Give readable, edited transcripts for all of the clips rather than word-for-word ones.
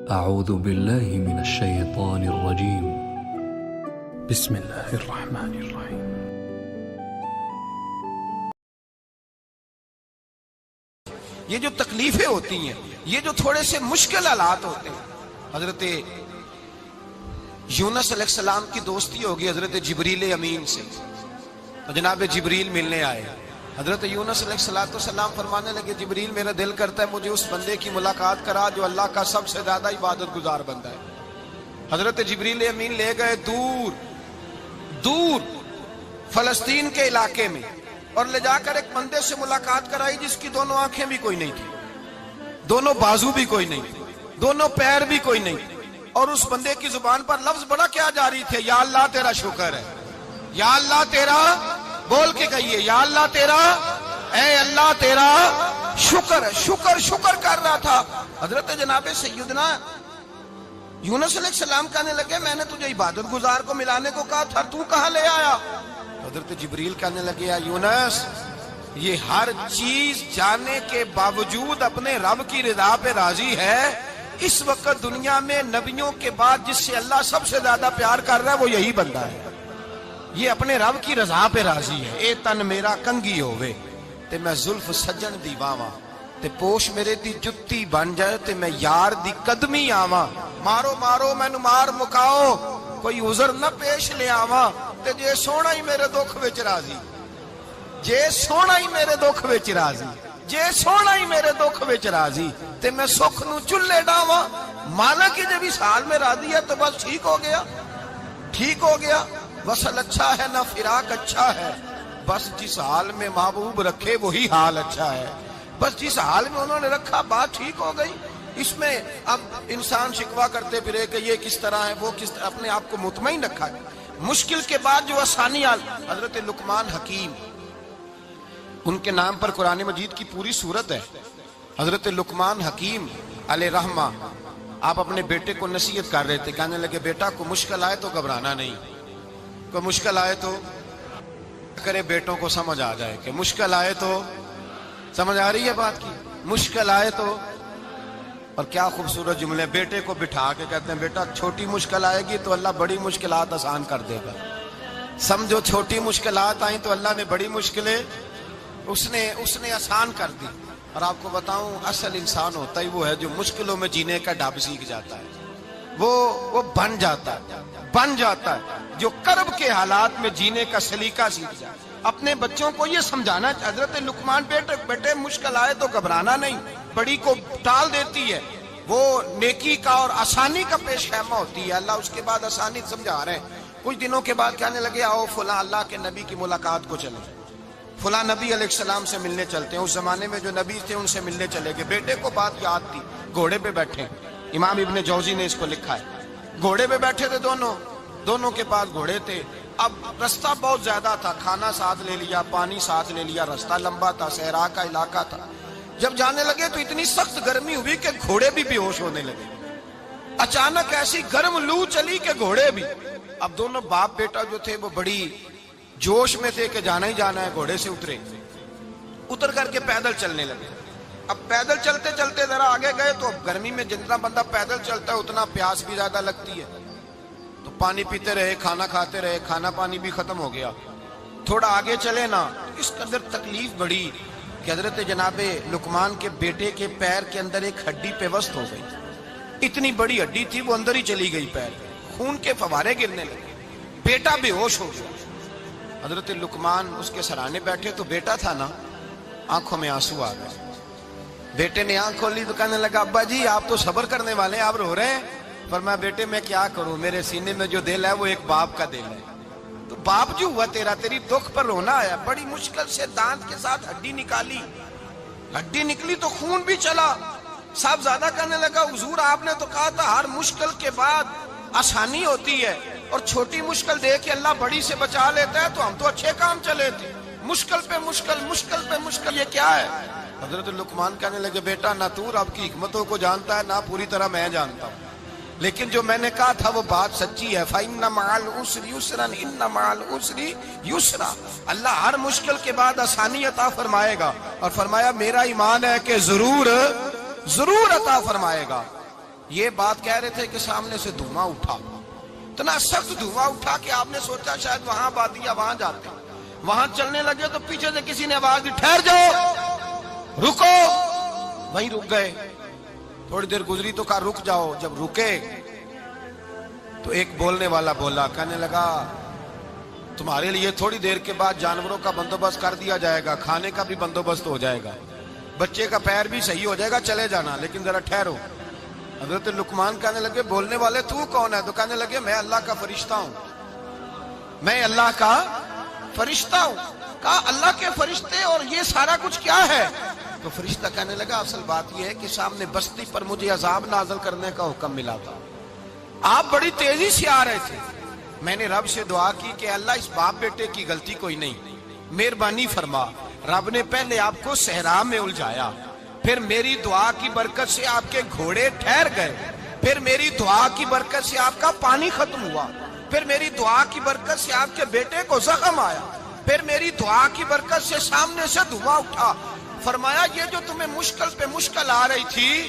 أعوذ بالله من الشيطان الرجيم بسم الله الرحمن الرحيم یہ جو تکلیفیں ہوتی ہیں، یہ جو تھوڑے سے مشکل حالات ہوتے ہیں، حضرت یونس علیہ السلام کی دوستی ہوگی حضرت جبریل امین سے، تو جناب جبریل ملنے آئے۔ حضرت یونس علیہ السلام فرمانے لگے جبریل میرا دل کرتا ہے مجھے اس بندے کی ملاقات کرا جو اللہ کا سب سے زیادہ عبادت گزار بندہ ہے۔ حضرت جبریل امین لے گئے دور فلسطین کے علاقے میں، اور لے جا کر ایک بندے سے ملاقات کرائی جس کی دونوں آنکھیں بھی کوئی نہیں تھی، دونوں بازو بھی کوئی نہیں تھی، دونوں پیر بھی کوئی نہیں تھی، اور اس بندے کی زبان پر لفظ بڑا کیا جاری تھے، یا اللہ تیرا شکر ہے، یا اللہ تیرا، بول کے کہیے یا اللہ تیرا، اے اللہ تیرا شکر ہے، شکر کر رہا تھا۔ حضرت جناب سیدنا یونس علیہ السلام کہنے لگے میں نے تجھے عبادت گزار کو ملانے کو کہا تھا، تو کہاں لے آیا؟ حضرت جبریل کہنے لگے یا یونس، یہ ہر چیز جانے کے باوجود اپنے رب کی رضا پہ راضی ہے۔ اس وقت دنیا میں نبیوں کے بعد جس سے اللہ سب سے زیادہ پیار کر رہا ہے وہ یہی بندہ ہے، یہ اپنے رب کی رضا پہ راضی ہے۔ اے تن میرا کنگی ہووے تے میں زلف سجن دی واواں، تے پوش میرے دی جتی بن جائے تے میں یار دی قدمی آواں، مارو مینو مار مکاؤ کوئی عذر نہ پیش لے آواں، تے جے سونا ہی میرے دکھ وچ راضی، جے سونا ہی میرے دکھ وچ راضی، جے سونا ہی میرے دکھ وچ راضی، تے میں سکھ نو چلے ڈاواں، مالک جے بھی سال میں راضی ہے تو بس ٹھیک ہو گیا۔ وصل اچھا ہے نہ فراق اچھا ہے، بس جس حال میں محبوب رکھے وہی حال اچھا ہے، بس جس حال میں انہوں نے رکھا بات ٹھیک ہو گئی۔ اس میں اب انسان شکوہ کرتے پھرے کہ یہ کس طرح ہے وہ کس طرح، اپنے آپ کو مطمئن رکھا ہے۔ مشکل کے بعد جو آسانی حضرت لقمان حکیم، ان کے نام پر قرآن مجید کی پوری سورت ہے۔ حضرت لقمان حکیم علیہ رحمہ آپ اپنے بیٹے کو نصیحت کر رہے تھے، کہنے لگے بیٹا کو مشکل آئے تو گھبرانا نہیں، کوئی مشکل آئے تو کرے بیٹوں کو سمجھ آ جائے کہ مشکل آئے تو، سمجھ آ رہی ہے بات کی، مشکل آئے تو، اور کیا خوبصورت جملے، بیٹے کو بٹھا کے کہتے ہیں بیٹا چھوٹی مشکل آئے گی تو اللہ بڑی مشکلات آسان کر دے گا، سمجھو چھوٹی مشکلات آئیں تو اللہ نے بڑی مشکلیں اس نے آسان کر دی۔ اور آپ کو بتاؤں اصل انسان ہوتا ہی وہ ہے جو مشکلوں میں جینے کا ڈھب سیکھ جاتا ہے، وہ بن جاتا ہے جو کرب کے حالات میں جینے کا سلیقہ سیکھ جائے۔ اپنے بچوں کو یہ سمجھانا، حضرت لقمان بیٹے مشکل آئے تو گھبرانا نہیں، بڑی کو ٹال دیتی ہے، وہ نیکی کا اور آسانی کا پیش خیمہ ہوتی ہے، اللہ اس کے بعد آسانی سمجھا رہے ہیں۔ کچھ دنوں کے بعد کہنے لگے آؤ فلاں اللہ کے نبی کی ملاقات کو چلیں، فلاں نبی علیہ السلام سے ملنے چلتے ہیں۔ اس زمانے میں جو نبی تھے ان سے ملنے چلے گئے، بیٹے کو بات یاد تھی، گھوڑے پہ بیٹھے، امام ابن جوزی نے اس کو لکھا ہے، گھوڑے پہ بیٹھے تھے دونوں کے پاس گھوڑے تھے۔ اب رستہ بہت زیادہ تھا، کھانا ساتھ لے لیا، پانی ساتھ لے لیا، رستہ لمبا تھا، صحرا کا علاقہ تھا۔ جب جانے لگے تو اتنی سخت گرمی ہوئی کہ گھوڑے بھی بے ہوش ہونے لگے، اچانک ایسی گرم لو چلی کہ گھوڑے بھی۔ اب دونوں باپ بیٹا جو تھے وہ بڑی جوش میں تھے کہ جانا ہی جانا ہے، گھوڑے سے اتر کر کے پیدل چلنے لگے۔ اب پیدل چلتے چلتے ذرا آگے گئے تو اب گرمی میں جتنا بندہ پیدل چلتا ہے اتنا پیاس بھی زیادہ لگتی ہے، تو پانی پیتے رہے، کھانا کھاتے رہے، کھانا پانی بھی ختم ہو گیا۔ تھوڑا آگے چلے نا، اس قدر تکلیف بڑھی کہ حضرت جناب لقمان کے بیٹے کے پیر کے اندر ایک ہڈی پیوست ہو گئی، اتنی بڑی ہڈی تھی وہ اندر ہی چلی گئی، پیر خون کے فوارے گرنے لگے، بیٹا بے ہوش ہو گیا۔ حضرت لقمان اس کے سرانے بیٹھے تو بیٹا تھا نا، آنکھوں میں آنسو آ گئے۔ بیٹے نے آنکھ کھولی تو کہنے لگا ابا جی آپ تو صبر کرنے والے ہیں، آپ رو رہے ہیں؟ فرمایا بیٹے میں کیا کروں، میرے سینے میں جو دل ہے وہ ایک باپ کا دل ہے، تو باپ جو ہوا تیری دکھ پر رونا آیا۔ بڑی مشکل سے دانت کے ساتھ ہڈی نکالی، ہڈی نکلی تو خون بھی چلا۔ صاحب زیادہ کہنے لگا حضور آپ نے تو کہا تھا ہر مشکل کے بعد آسانی ہوتی ہے، اور چھوٹی مشکل دے کے اللہ بڑی سے بچا لیتا ہے، تو ہم تو اچھے کام چلے تھے، مشکل پہ مشکل یہ کیا ہے؟ حضرت لقمان کہنے لگے بیٹا نہ تو رب کی حکمتوں کو جانتا ہے نہ پوری طرح میں جانتا ہوں، لیکن جو میں نے کہا تھا وہ بات سچی ہے۔ فَإِنَّ مَعَ الْعُسْرِ يُسْرًا إِنَّ مَعَ الْعُسْرِ يُسْرًا، اللہ ہر مشکل کے بعد آسانی عطا فرمائے گا، اور فرمایا میرا ایمان ہے کہ ضرور عطا فرمائے گا۔ یہ بات کہہ رہے تھے کہ سامنے سے دھواں اٹھا، اتنا سخت دھواں اٹھا کہ آپ نے سوچا شاید وہاں آبادی ہے، وہاں جاتے ہیں۔ وہاں چلنے لگے تو پیچھے سے کسی نے آواز دی، ٹھہر جاؤ، رکو۔ وہیں رک گئے۔ تھوڑی دیر گزری تو کہا رک جاؤ۔ جب رکے تو ایک بولنے والا بولا، کہنے لگا تمہارے لیے تھوڑی دیر کے بعد جانوروں کا بندوبست کر دیا جائے گا، کھانے کا بھی بندوبست ہو جائے گا، بچے کا پیر بھی صحیح ہو جائے گا، چلے جانا، لیکن ذرا ٹھہرو۔ حضرت لقمان کہنے لگے بولنے والے تو کون ہے؟ تو کہنے لگے میں اللہ کا فرشتہ ہوں، میں اللہ کا فرشتہ ہوں۔ کہا اللہ کے فرشتے اور یہ سارا کچھ کیا ہے؟ تو فرشتہ کہنے لگا اصل بات یہ ہے کہ سامنے بستی پر مجھے عذاب نازل کرنے کا حکم ملا تھا، آپ بڑی تیزی سے آ رہے تھے، میں نے رب سے دعا کی کہ اللہ اس باپ بیٹے کی غلطی کوئی نہیں، مہربانی فرما۔ رب نے پہلے آپ کو صحرا میں الجھایا، پھر میری دعا کی برکت سے آپ کے گھوڑے ٹھہر گئے، پھر میری دعا کی برکت سے آپ کا پانی ختم ہوا، پھر میری دعا کی برکت سے آپ کے بیٹے کو زخم آیا، پھر میری دعا کی برکت سے سامنے سے دھواں اٹھا۔ فرمایا یہ جو تمہیں مشکل پہ مشکل آ رہی تھی،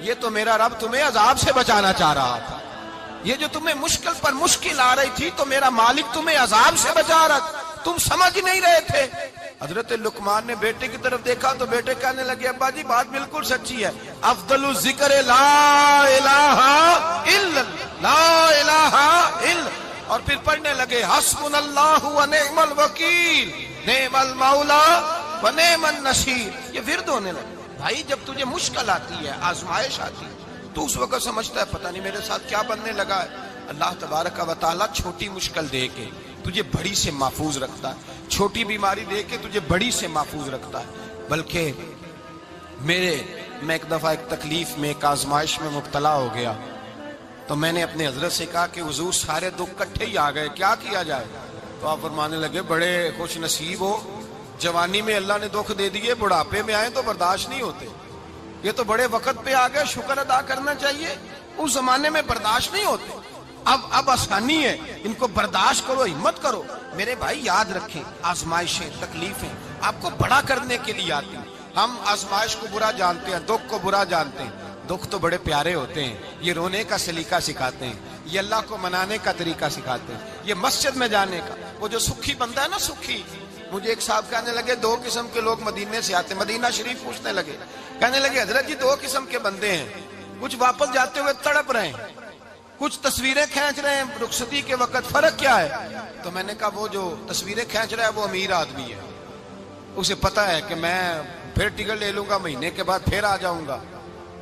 یہ تو میرا رب تمہیں عذاب سے بچانا چاہ رہا تھا، یہ جو تمہیں مشکل پر مشکل آ رہی تھی تو میرا مالک تمہیں عذاب سے بچا رہا تھا، تم سمجھ نہیں رہے تھے۔ حضرت لقمان نے بیٹے کی طرف دیکھا تو بیٹے کہنے لگے ابا جی بات بالکل سچی ہے، افضل الذکر لا الہ الا لا الہ الا، اور پھر پڑھنے لگے حسبنا اللہ و نعم الوکیل نعم المولا و نعم النصیر۔ یہ ورد ہونے لگے۔ بھائی جب تجھے مشکل آتی ہے، آزمائش آتی ہے، تو اس وقت سمجھتا ہے پتہ نہیں میرے ساتھ کیا بننے لگا ہے۔ اللہ تبارک و تعالیٰ چھوٹی مشکل دے کے تجھے بڑی سے محفوظ رکھتا ہے، چھوٹی بیماری دے کے تجھے بڑی سے محفوظ رکھتا ہے۔ بلکہ میں ایک دفعہ ایک تکلیف میں ایک آزمائش میں مبتلا ہو گیا، تو میں نے اپنے حضرت سے کہا کہ حضور سارے دکھ کٹھے ہی آ گئے، کیا کیا جائے؟ تو آپ فرمانے لگے بڑے خوش نصیب ہو، جوانی میں اللہ نے دکھ دے دیے، بڑھاپے میں آئے تو برداشت نہیں ہوتے، یہ تو بڑے وقت پہ آ گئے، شکر ادا کرنا چاہیے، اس زمانے میں برداشت نہیں ہوتے، اب آسانی ہے، ان کو برداشت کرو، ہمت کرو۔ میرے بھائی یاد رکھیں، آزمائشیں تکلیفیں آپ کو بڑا کرنے کے لیے آتی ہیں۔ ہم آزمائش کو برا جانتے ہیں، دکھ کو برا جانتے ہیں، دکھ تو بڑے پیارے ہوتے ہیں، یہ رونے کا سلیقہ سکھاتے ہیں، یہ اللہ کو منانے کا طریقہ سکھاتے ہیں، یہ مسجد میں جانے کا۔ وہ جو سکھی بندہ ہے نا، سکھی، مجھے ایک صاحب کہنے لگے دو قسم کے لوگ مدینے سے آتے ہیں، مدینہ شریف پوچھنے لگے، کہنے لگے حضرت جی دو قسم کے بندے ہیں، کچھ واپس جاتے ہوئے تڑپ رہے ہیں، کچھ تصویریں کھینچ رہے ہیں رخصتی کے وقت، فرق کیا ہے؟ تو میں نے کہا وہ جو تصویریں کھینچ رہا ہے وہ امیر آدمی ہے، اسے پتا ہے کہ میں پھر ٹکٹ لے لوں گا، مہینے کے بعد پھر آ جاؤں گا،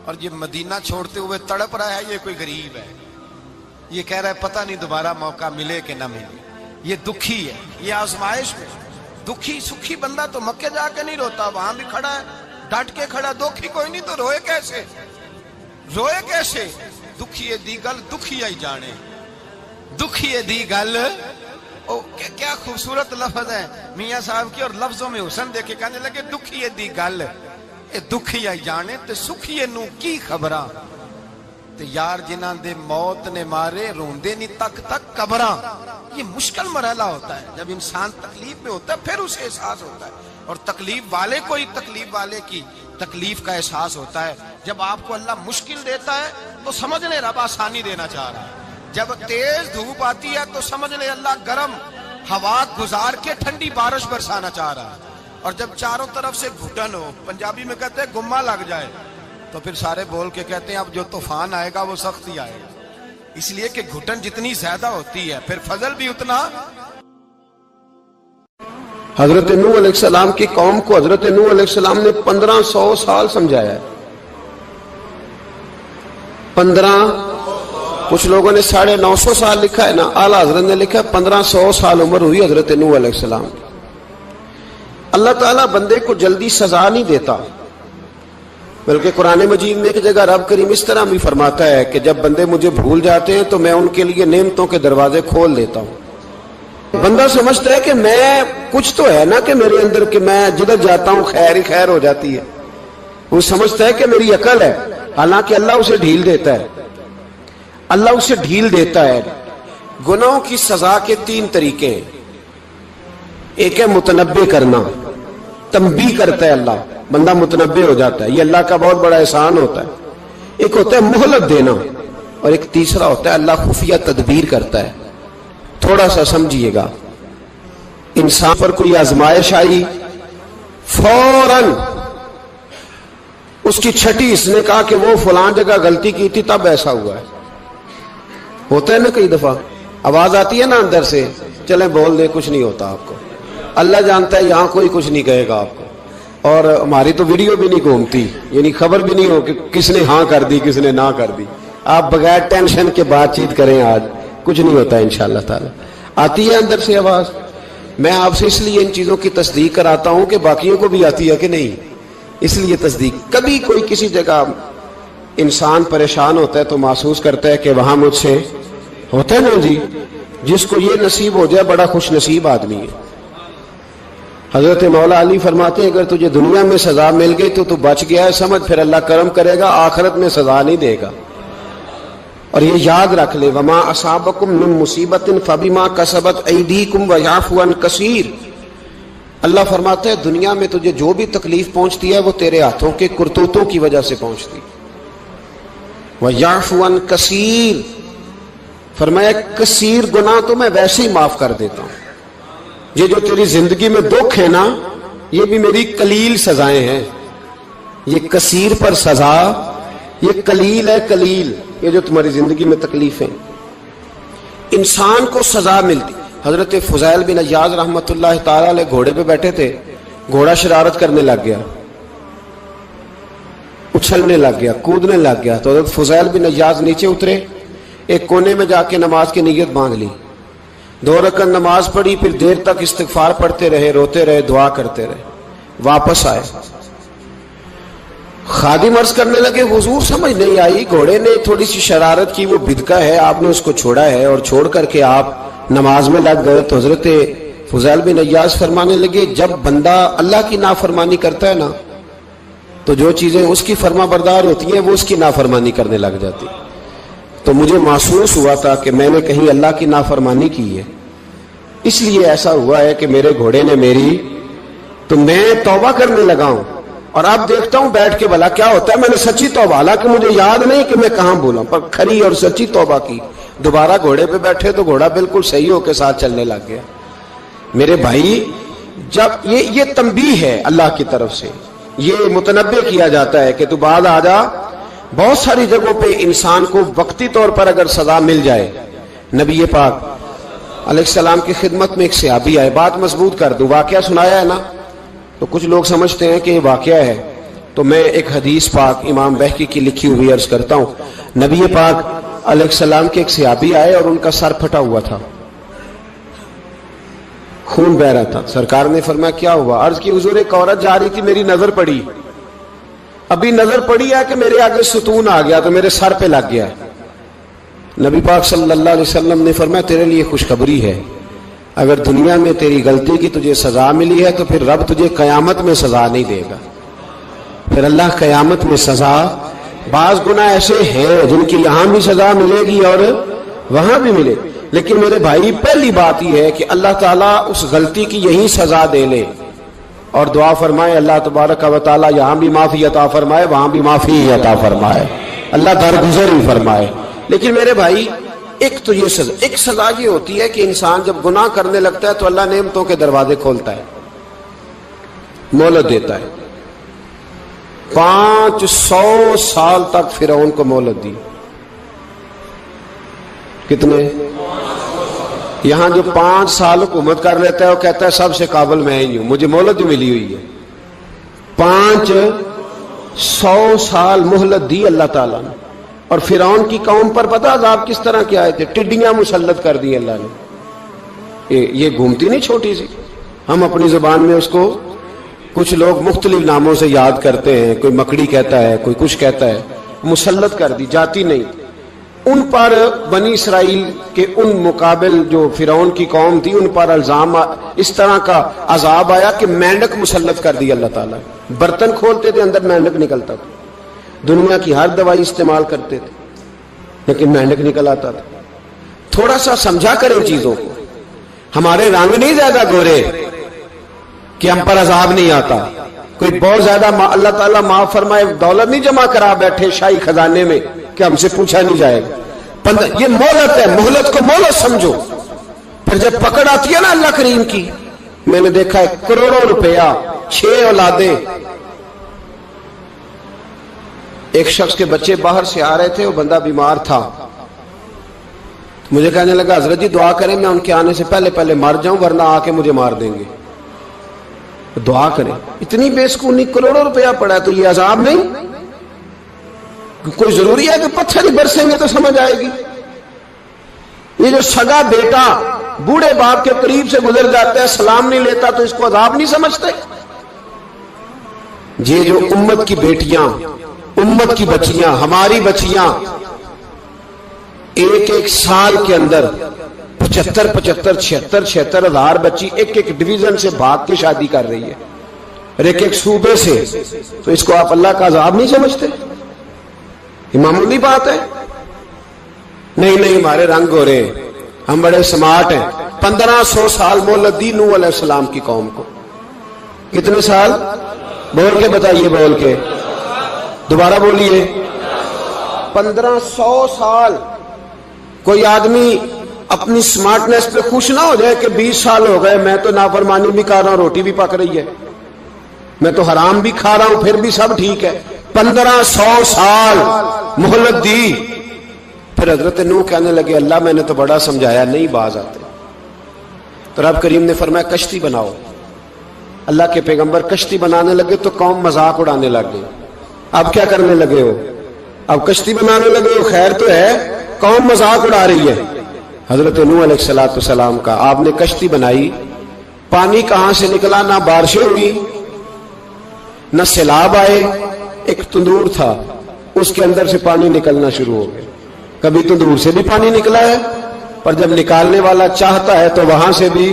اور یہ مدینہ چھوڑتے ہوئے تڑپ رہا ہے، یہ کوئی غریب ہے، یہ کہہ رہا ہے پتہ نہیں دوبارہ موقع ملے کہ نہ ملے، یہ دکھی ہے، یہ آزمائش میں دکھی۔ سکھی بندہ تو مکے جا کے نہیں روتا، وہاں بھی کھڑا ہے ڈٹ کے کھڑا، دکھی کوئی نہیں تو روئے کیسے؟ روئے کیسے؟ دکھیے دی گل دکھی آئی جانے، دکھیے دی گل، کیا خوبصورت لفظ ہے میاں صاحب کی، اور لفظوں میں حسن دیکھے، کہنے لگے دکھیے دی گل دکھی آئی جانے تے سکھیے نو کی خبراں، تے یار جنہاں دے موت نے مارے روندے نہیں تک تک قبراں۔ یہ مشکل مرحلہ ہوتا ہے، جب انسان تکلیف میں ہوتا ہے پھر اسے احساس ہوتا ہے، اور تکلیف والے کو ہی تکلیف والے کی تکلیف کا احساس ہوتا ہے۔ جب آپ کو اللہ مشکل دیتا ہے تو سمجھ لیں رب آسانی دینا چاہ رہا ہے، جب تیز دھوپ آتی ہے تو سمجھ لیں اللہ گرم ہوا گزار کے ٹھنڈی بارش برسانا چاہ رہا ہے، اور جب چاروں طرف سے گھٹن ہو، پنجابی میں کہتے ہیں گمہ لگ جائے، تو پھر سارے بول کے کہتے ہیں اب جو طوفان آئے گا وہ سخت ہی آئے گا، اس لیے کہ گھٹن جتنی زیادہ ہوتی ہے پھر فضل بھی اتنا۔ حضرت نوح علیہ السلام کی قوم کو حضرت نوح علیہ السلام نے 1500 سال سمجھایا ہے، کچھ لوگوں نے 950 سال لکھا ہے نا، اعلیٰ حضرت نے لکھا ہے 1500 سال عمر ہوئی حضرت نوح علیہ السلام کی۔ اللہ تعالیٰ بندے کو جلدی سزا نہیں دیتا، بلکہ قرآن مجید میں ایک جگہ رب کریم اس طرح بھی فرماتا ہے کہ جب بندے مجھے بھول جاتے ہیں تو میں ان کے لیے نعمتوں کے دروازے کھول دیتا ہوں۔ بندہ سمجھتا ہے کہ میں کچھ تو ہے نا کہ میرے اندر کہ میں جدھر جاتا ہوں خیر ہی خیر ہو جاتی ہے، وہ سمجھتا ہے کہ میری عقل ہے، حالانکہ اللہ اسے ڈھیل دیتا ہے، اللہ اسے ڈھیل دیتا ہے۔ گناہوں کی سزا کے 3 طریقے ہیں، ایک ہے متنبع کرنا، تنبیہ کرتا ہے اللہ، بندہ متنبع ہو جاتا ہے، یہ اللہ کا بہت بڑا احسان ہوتا ہے۔ ایک ہوتا ہے مہلت دینا، اور ایک تیسرا ہوتا ہے اللہ خفیہ تدبیر کرتا ہے. تھوڑا سا سمجھیے گا، انسان پر کوئی آزمائش آئی، فوراً اس کی چھٹی اس نے کہا کہ وہ فلان جگہ غلطی کی تھی تب ایسا ہوا ہے. ہوتا ہے نا کئی دفعہ آواز آتی ہے نا اندر سے، چلیں بول دیں کچھ نہیں ہوتا آپ کو. اللہ جانتا ہے یہاں کوئی کچھ نہیں کہے گا آپ کو، اور ہماری تو ویڈیو بھی نہیں گھومتی، یعنی خبر بھی نہیں ہو کہ کس نے ہاں کر دی کس نے نہ کر دی. آپ بغیر ٹینشن کے بات چیت کریں، آج کچھ نہیں ہوتا انشاءاللہ تعالی. آتی ہے اندر سے آواز. میں آپ سے اس لیے ان چیزوں کی تصدیق کراتا ہوں کہ باقیوں کو بھی آتی ہے کہ نہیں، اس لیے تصدیق. کبھی کوئی کسی جگہ انسان پریشان ہوتا ہے تو محسوس کرتا ہے کہ وہاں مجھ سے ہوتا ہے نا جی، جس کو یہ نصیب ہو جائے بڑا خوش نصیب آدمی ہے. حضرت مولا علی فرماتے ہیں اگر تجھے دنیا میں سزا مل گئی تو بچ گیا ہے، سمجھ پھر اللہ کرم کرے گا، آخرت میں سزا نہیں دے گا. اور یہ یاد رکھ لے، وما اصابکم من مصیبت فبما کسبت ایدیکم ویعفو عن کثیر. اللہ فرماتا ہے دنیا میں تجھے جو بھی تکلیف پہنچتی ہے وہ تیرے ہاتھوں کے کرتوتوں کی وجہ سے پہنچتی. ویعفو عن کثیر، فرمایا کثیر گناہ تو میں ویسے ہی معاف کر دیتا ہوں. یہ جو تیری زندگی میں دکھ ہے نا، یہ بھی میری قلیل سزائیں ہیں. یہ کثیر پر سزا، یہ قلیل ہے قلیل. یہ جو تمہاری زندگی میں تکلیفیں، انسان کو سزا ملتی. حضرت فضیل بن عیاض رحمۃ اللہ تعالی علیہ گھوڑے پہ بیٹھے تھے، گھوڑا شرارت کرنے لگ گیا، اچھلنے لگ گیا، کودنے لگ گیا. تو حضرت فضیل بن عیاض نیچے اترے، ایک کونے میں جا کے نماز کی نیت باندھ لی، 2 رکعت نماز پڑھی، پھر دیر تک استغفار پڑھتے رہے، روتے رہے، دعا کرتے رہے. واپس آئے، خادم عرض کرنے لگے حضور سمجھ نہیں آئی، گھوڑے نے تھوڑی سی شرارت کی، وہ بدکا ہے، آپ نے اس کو چھوڑا ہے اور چھوڑ کر کے آپ نماز میں لگ گئے. تو حضرت فضیل بن عیاض فرمانے لگے جب بندہ اللہ کی نافرمانی کرتا ہے نا تو جو چیزیں اس کی فرما بردار ہوتی ہیں وہ اس کی نافرمانی کرنے لگ جاتی. تو مجھے محسوس ہوا تھا کہ میں نے کہیں اللہ کی نافرمانی کی ہے، اس لیے ایسا ہوا ہے کہ میرے گھوڑے نے میری، تو میں توبہ کرنے لگا ہوں. اور اب دیکھتا ہوں بیٹھ کے بھلا کیا ہوتا ہے. میں نے سچی توبہ، حالانکہ مجھے یاد نہیں کہ میں کہاں بولا، پر کھری اور سچی توبہ کی. دوبارہ گھوڑے پہ بیٹھے تو گھوڑا بالکل صحیح ہو کے ساتھ چلنے لگ گیا. میرے بھائی جب یہ تنبیہ ہے اللہ کی طرف سے، یہ متنبہ کیا جاتا ہے کہ تو بعد آ جا. بہت ساری جگہوں پہ انسان کو وقتی طور پر اگر سزا مل جائے، نبی پاک علیہ السلام کی خدمت میں ایک صحابی آئے، بات مضبوط کر دوں، واقعہ سنایا ہے نا تو کچھ لوگ سمجھتے ہیں کہ یہ واقعہ ہے، تو میں ایک حدیث پاک امام بہقی کی لکھی ہوئی عرض کرتا ہوں. نبی پاک علیہ السلام کے ایک صحابی آئے اور ان کا سر پھٹا ہوا تھا، خون بہ رہا تھا. سرکار نے فرمایا کیا ہوا؟ عرض کی حضور ایک عورت جا رہی تھی، میری نظر پڑی، ابھی نظر پڑی ہے کہ میرے آگے ستون آ گیا تو میرے سر پہ لگ گیا. نبی پاک صلی اللہ علیہ وسلم نے فرمایا تیرے لیے خوشخبری ہے، اگر دنیا میں تیری غلطی کی تجھے سزا ملی ہے تو پھر رب تجھے قیامت میں سزا نہیں دے گا. پھر اللہ قیامت میں سزا، بعض گناہ ایسے ہیں جن کی یہاں بھی سزا ملے گی اور وہاں بھی ملے، لیکن میرے بھائی پہلی بات یہ ہے کہ اللہ تعالیٰ اس غلطی کی یہی سزا دے لے اور دعا فرمائے اللہ تبارک و تعالیٰ یہاں بھی معافی عطا فرمائے، وہاں بھی معافی عطا فرمائے، اللہ درگزر ہی فرمائے. لیکن میرے بھائی ایک تو یہ سزا، ایک سزا یہ ہوتی ہے کہ انسان جب گناہ کرنے لگتا ہے تو اللہ نعمتوں کے دروازے کھولتا ہے، مہلت دیتا ہے. 500 سال تک فرعون کو مہلت دی. کتنے؟ یہاں جو 5 سال حکومت کر لیتا ہے وہ کہتا ہے سب سے قابل میں ہی ہوں، مجھے مہلت ملی ہوئی ہے. 500 سال مہلت دی اللہ تعالیٰ نے. اور فرعون کی قوم پر پتہ عذاب کس طرح کے آئے تھے؟ ٹڈیاں مسلط کر دی اللہ نے. یہ گھومتی نہیں چھوٹی سی، ہم اپنی زبان میں اس کو کچھ لوگ مختلف ناموں سے یاد کرتے ہیں، کوئی مکڑی کہتا ہے، کوئی کچھ کہتا ہے. مسلط کر دی، جاتی نہیں. ان پر بنی اسرائیل کے ان مقابل جو فرعون کی قوم تھی ان پر الزام اس طرح کا عذاب آیا کہ مینڈک مسلط کر دی اللہ تعالیٰ. برتن کھولتے تھے اندر مینڈک نکلتا تھا، دنیا کی ہر دوائی استعمال کرتے تھے لیکن مینڈک نکل آتا تھا. تھوڑا سا سمجھا کریں چیزوں کو. ہمارے رنگ نہیں زیادہ گورے کہ ہم پر عذاب نہیں آتا، کوئی بہت زیادہ اللہ تعالیٰ معاف فرمائے دولت نہیں جمع کرا بیٹھے شاہی خزانے میں کہ ہم سے پوچھا نہیں جائے گا. یہ مہلت ہے, مہلت کو مہلت سمجھو. پھر جب پکڑ آتی ہے نا اللہ کریم کی, میں نے دیکھا ہے کروڑوں روپیہ 6 اولادیں. ایک شخص کے بچے باہر سے آ رہے تھے, وہ بندہ بیمار تھا, مجھے کہنے لگا حضرت جی دعا کریں میں ان کے آنے سے پہلے مر جاؤں ورنہ آ کے مجھے مار دیں گے. دعا کریں. اتنی بے سکونی, کروڑوں روپیہ پڑا ہے تو یہ عذاب نہیں؟ کوئی ضروری ہے کہ پتھر ہی برسیں گے تو سمجھ آئے گی؟ یہ جو سگا بیٹا بوڑھے باپ کے قریب سے گزر جاتا ہے سلام نہیں لیتا تو اس کو عذاب نہیں سمجھتے؟ یہ جو امت کی بیٹیاں, امت کی بچیاں, ہماری بچیاں ایک سال کے اندر 75,000 ہزار بچی ایک ڈویژن سے بھاگ کے شادی کر رہی ہے, اور ایک صوبے سے. تو اس کو آپ اللہ کا عذاب نہیں سمجھتے؟ یہ معمولی بات ہے. نہیں ہمارے رنگ ہو رہے ہیں, ہم بڑے سمارٹ ہیں. 1500 سال مہلت دی نوح علیہ السلام کی قوم کو. کتنے سال؟ بول کے بتائیے, بول کے دوبارہ بولیے. 1500 سال. کوئی آدمی اپنی سمارٹنس پہ خوش نہ ہو جائے کہ 20 سال ہو گئے میں تو نافرمانی بھی کر رہا ہوں, روٹی بھی پک رہی ہے, میں تو حرام بھی کھا رہا ہوں, پھر بھی سب ٹھیک ہے. 1500 سال مہلت دی. پھر حضرت نوح کہنے لگے اللہ میں نے تو بڑا سمجھایا, نہیں باز آتے. تو رب کریم نے فرمایا کشتی بناؤ. اللہ کے پیغمبر کشتی بنانے لگے تو قوم مذاق اڑانے لگ گئی. اب کیا کرنے لگے ہو؟ اب کشتی بنانے لگے ہو, خیر تو ہے, قوم مذاق اڑا رہی ہے. حضرت نوح علیہ السلام کا آپ نے کشتی بنائی, پانی کہاں سے نکلا؟ نہ بارشیں ہوئی نہ سیلاب آئے. ایک تندور تھا, اس کے اندر سے پانی نکلنا شروع ہو گیا. کبھی تندور سے بھی پانی نکلا ہے, پر جب نکالنے والا چاہتا ہے تو وہاں سے بھی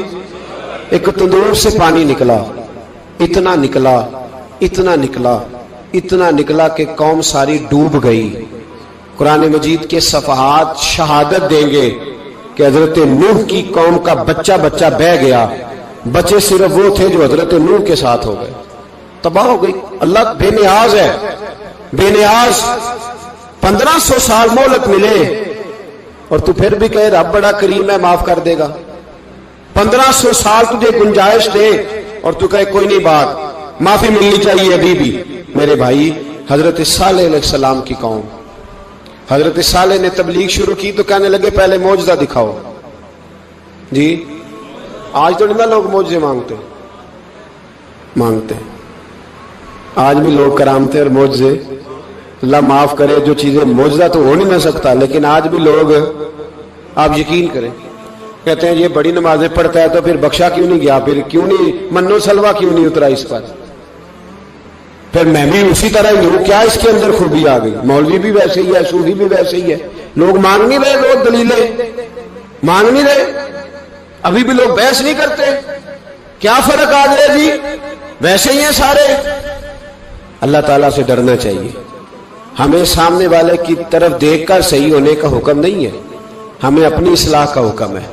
ایک تندور سے پانی نکلا. اتنا نکلا, اتنا نکلا, اتنا نکلا کہ قوم ساری ڈوب گئی. قرآن مجید کے صفحات شہادت دیں گے کہ حضرت نوح کی قوم کا بچہ بہ گیا. بچے صرف وہ تھے جو حضرت نوح کے ساتھ ہو گئے, تباہ ہو گئی. اللہ بے نیاز ہے, بے نیاز. 1500 سال مہلت ملے اور تو پھر بھی کہے رب بڑا کریم ہے معاف کر دے گا. 1500 سال تجھے گنجائش دے اور تو کہے کوئی نہیں, بات معافی ملنی چاہیے ابھی بھی. میرے بھائی, حضرت صالح علیہ السلام کی قوم, حضرت صالح نے تبلیغ شروع کی تو کہنے لگے پہلے معجزہ دکھاؤ. جی آج تو نہیں نا لوگ معجزے مانگتے ہیں. آج بھی لوگ کرامتے اور معجزے, اللہ معاف کرے, جو چیزیں معجزہ تو ہو نہیں نہ سکتا, لیکن آج بھی لوگ, آپ یقین کریں, کہتے ہیں یہ بڑی نمازیں پڑھتا ہے تو پھر بخشا کیوں نہیں گیا, پھر کیوں نہیں منو سلوا کیوں نہیں اترا اس پر, پھر میں بھی اسی طرح ہی ہوں, کیا اس کے اندر خوبی آ گئی؟ مولوی بھی ویسے ہی ہے, صوفی بھی ویسے ہی ہے. لوگ مانگ نہیں رہے, لوگ دلیلیں مانگ نہیں رہے, ابھی بھی لوگ بحث نہیں کرتے. کیا فرق آ گیا جی, ویسے ہی ہیں سارے. اللہ تعالیٰ سے ڈرنا چاہیے. ہمیں سامنے والے کی طرف دیکھ کر صحیح ہونے کا حکم نہیں ہے, ہمیں اپنی اصلاح کا حکم ہے.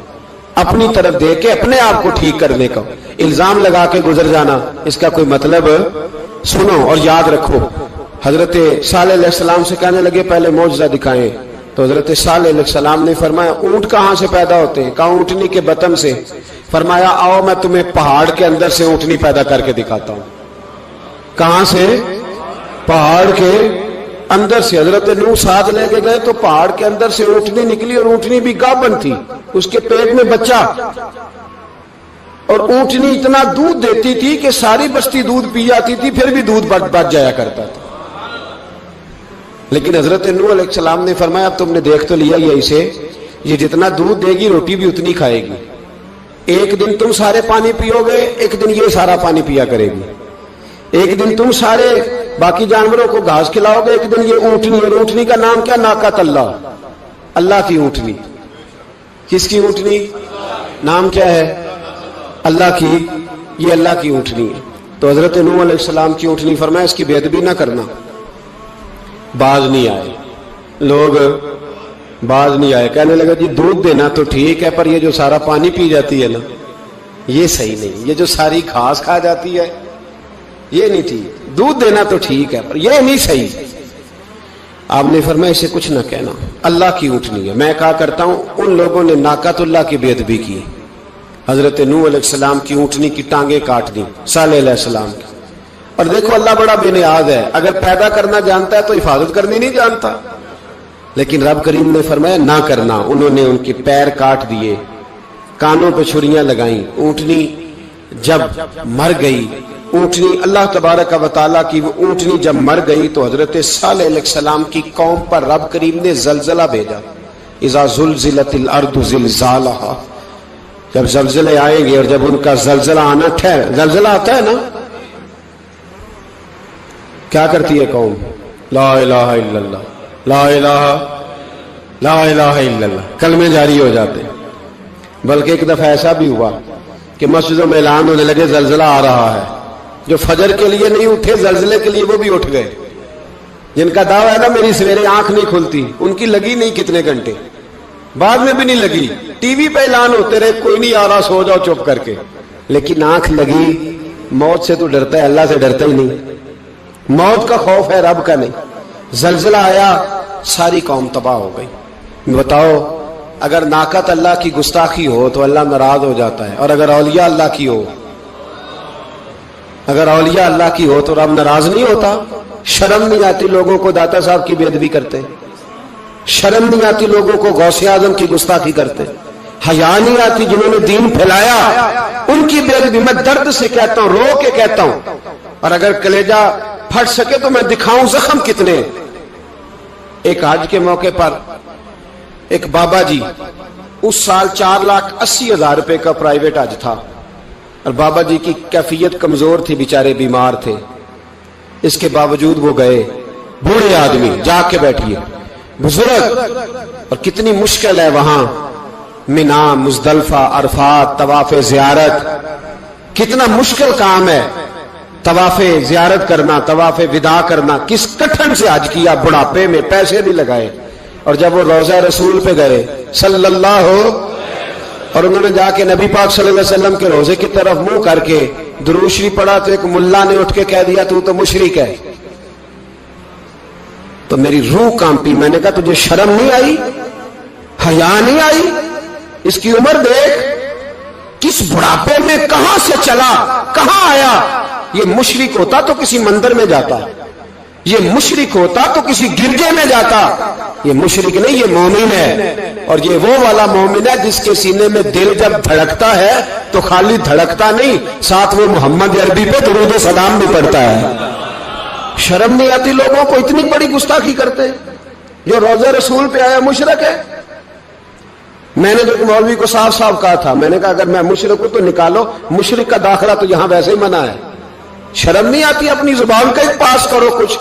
اپنی طرف دیکھ کے اپنے آپ کو ٹھیک کرنے کا. الزام لگا کے گزر جانا, اس کا کوئی مطلب. سنو اور یاد رکھو, حضرت صالح علیہ السلام سے کہنے لگے پہلے معجزہ دکھائیں. تو حضرت صالح علیہ السلام نے فرمایا اونٹ کہاں سے پیدا ہوتے ہیں؟ کہا اونٹنی کے بطن سے. فرمایا آؤ میں تمہیں پہاڑ کے اندر سے اونٹنی پیدا کر کے دکھاتا ہوں. کہاں سے؟ پہاڑ کے اندر سے. حضرت نوح ساتھ لے کے گئے تو پہاڑ کے اندر سے اونٹنی نکلی, اور اونٹنی بھی گابن تھی, اس کے پیٹ میں بچہ, اور اونٹنی اتنا دودھ دیتی تھی کہ ساری بستی دودھ پی جاتی تھی, پھر بھی دودھ بچ جایا کرتا تھا. لیکن حضرت نوح علیہ السلام نے فرمایا اب تم نے دیکھ تو لیا یہ اسے, یہ جتنا دودھ دے گی روٹی بھی اتنی کھائے گی. ایک دن تم سارے پانی پیو گے, ایک دن یہ سارا پانی پیا کرے گی. ایک دن تم سارے باقی جانوروں کو گھاس کھلاؤ گے, ایک دن یہ اونٹنی. اور اونٹنی کا نام کیا؟ ناقۃ اللہ, اللہ کی اونٹنی. کس کی اونٹنی؟ نام کیا ہے؟ اللہ کی. یہ اللہ کی اونٹنی ہے. تو حضرت نوح علیہ السلام کی اونٹنی فرمایا اس کی بے ادبی نہ کرنا. باز نہیں آئے لوگ, باز نہیں آئے. کہنے لگا جی دودھ دینا تو ٹھیک ہے, پر یہ جو سارا پانی پی جاتی ہے نا, یہ صحیح نہیں. یہ جو ساری گھاس کھا جاتی ہے, یہ نہیں ٹھیک، دودھ دینا تو ٹھیک ہے پر یہ نہیں صحیح. آپ نے فرمایا اسے کچھ نہ کہنا، اللہ کی اونٹنی ہے. میں کہا کرتا ہوں ان لوگوں نے ناقۃ اللہ کی بے ادبی کی، حضرت نوح علیہ السلام کی اونٹنی کی ٹانگیں کاٹ دی، صالح علیہ السلام کی. اور دیکھو اللہ بڑا بے نیاز ہے، اگر پیدا کرنا جانتا ہے تو حفاظت کرنی نہیں جانتا. لیکن رب کریم نے فرمایا نہ کرنا. انہوں نے ان کے پیر کاٹ دیے، کانوں پہ چھریاں لگائیں. اونٹنی جب مر گئی، اونٹنی اللہ تبارک و تعالیٰ کی وہ اونٹنی جب مر گئی تو حضرت صالح علیہ السلام کی قوم پر رب کریم نے زلزلہ بھیجا. اذا زلزلت الارض زلزالها، جب زلزلے آئیں گے اور جب ان کا زلزلہ آنا زلزلہ آتا ہے نا، کیا کرتی ہے قوم؟ لا الہ الا اللہ، لا الہ الا اللہ، کلمے جاری ہو جاتے. بلکہ ایک دفعہ ایسا بھی ہوا کہ مسجدوں میں اعلان ہونے لگے زلزلہ آ رہا ہے. جو فجر کے لیے نہیں اٹھے زلزلے کے لیے وہ بھی اٹھ گئے. جن کا دعویٰ ہے نا میری سویرے آنکھ نہیں کھلتی، ان کی لگی نہیں کتنے گھنٹے، بعد میں بھی نہیں لگی. ٹی وی پہ اعلان ہوتے رہے کوئی نہیں آ رہا، سو جاؤ چپ کر کے. لیکن آنکھ لگی. موت سے تو ڈرتا ہے، اللہ سے ڈرتا ہی نہیں. موت کا خوف ہے، رب کا نہیں. زلزلہ آیا، ساری قوم تباہ ہو گئی. بتاؤ اگر ناقت اللہ کی گستاخی ہو تو اللہ ناراض ہو جاتا ہے، اور اگر اولیاء اللہ کی ہو، اگر اولیاء اللہ کی ہو تو رب ناراض نہیں ہوتا. شرم نہیں آتی لوگوں کو داتا صاحب کی بے ادبی کرتے، شرم نہیں آتی لوگوں کو غوث اعظم کی گستاخی کرتے، حیا نہیں آتی جنہوں نے دین پھیلایا ان کی بے ادبی. میں درد سے کہتا ہوں، رو کے کہتا ہوں، اور اگر کلیجہ پھٹ سکے تو میں دکھاؤں زخم کتنے. ایک حج کے موقع پر ایک بابا جی، اس سال 4,80,000 روپے کا پرائیویٹ حج تھا، اور بابا جی کی کیفیت کمزور تھی، بیچارے بیمار تھے. اس کے باوجود وہ گئے. بوڑھے آدمی، جا کے بیٹھیے، بزرگ، اور کتنی مشکل ہے وہاں منا، مزدلفہ، عرفات، طواف زیارت، کتنا مشکل کام ہے طواف زیارت کرنا، طواف وداع کرنا. کس کٹھن سے حج کیا، بڑھاپے میں پیسے بھی لگائے. اور جب وہ روضہ رسول پہ گئے صلی اللہ اور انہوں نے جا کے نبی پاک صلی اللہ علیہ وسلم کے روزے کی طرف منہ کر کے درود شریف پڑھا تو ایک ملا نے اٹھ کے کہہ دیا تو مشرک ہے. تو میری روح کانپی. میں نے کہا تجھے شرم نہیں آئی، حیا نہیں آئی؟ اس کی عمر دیکھ، کس بڑھاپے میں کہاں سے چلا، کہاں آیا. یہ مشرک ہوتا تو کسی مندر میں جاتا، یہ مشرک ہوتا تو کسی گرجے میں جاتا. یہ مشرک نہیں، یہ مومن ہے. اور یہ وہ والا مومن ہے جس کے سینے میں دل جب دھڑکتا ہے تو خالی دھڑکتا نہیں، ساتھ وہ محمد عربی پہ درود و سلام بھی پڑھتا ہے. شرم نہیں آتی لوگوں کو؟ اتنی بڑی گستاخی کرتے. جو روزہ رسول پہ آیا مشرک ہے. میں نے جو مولوی کو صاف صاف کہا تھا، میں نے کہا اگر میں مشرک ہوں تو نکالو، مشرک کا داخلہ تو یہاں ویسے ہی منع ہے. شرم نہیں آتی؟ اپنی زبان کا ایک پاس کرو کچھ.